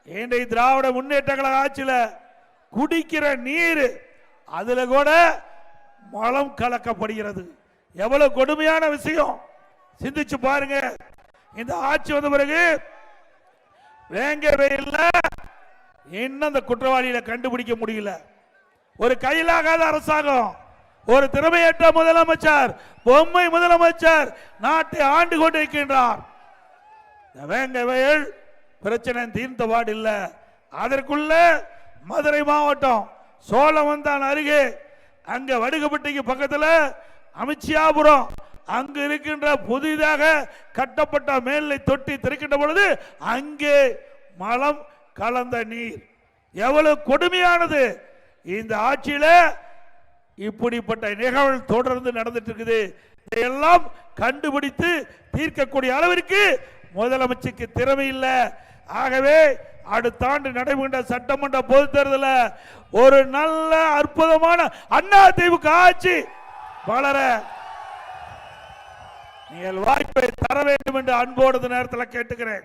இன்றைய திராவிட முன்னேற்ற கழக ஆட்சியில குடிக்கிற நீர் அதுல கூட மலம் கலக்கப்படுகிறது. எவ்வளவு கொடுமையான விஷயம் சிந்திச்சு பாருங்க. இந்த ஆட்சி வந்த பிறகு வேங்க வெயில்ல இன்னும் அந்த குற்றவாளிகளை கண்டுபிடிக்க முடியல. ஒரு கையிலாகாத அரசாங்கம், ஒரு திறமையற்ற முதலமைச்சர், பொம்மை முதலமைச்சர் நாட்டை ஆண்டு கொண்டிருக்கின்றார். வேங்க வயல் பிரச்சனை தீர்ந்தபாடு இல்ல. அதற்குள்ள மதுரை மாவட்டம் சோழவந்தான் அருகே அங்க வடுகப்பட்டிக்கு பக்கத்தில் அமைச்சியாபுரம் அங்கு இருக்கின்ற புதிதாக கட்டப்பட்ட மேல்நிலை தொட்டி திறக்கின்ற பொழுது அங்கே மலம் கலந்த நீர் எவ்வளவு கொடுமையானது. இந்த ஆட்சியில இப்படிப்பட்ட நிகழ்வு தொடர்ந்து நடந்துட்டு இருக்குது. இதையெல்லாம் கண்டுபிடித்து தீர்க்கக்கூடிய அளவிற்கு முதலமைச்சருக்கு திறமை இல்லை. ஆகவே அடுத்த ஆண்டு நடைபெறுகின்ற சட்டமன்ற பொதுத் தேர்தலில் ஒரு நல்ல அற்புதமான அதிமுக ஆட்சி வளர நீங்கள் வாய்ப்பை தர வேண்டும் என்று அன்போடு நேரத்தில் கேட்டுக்கிறேன்.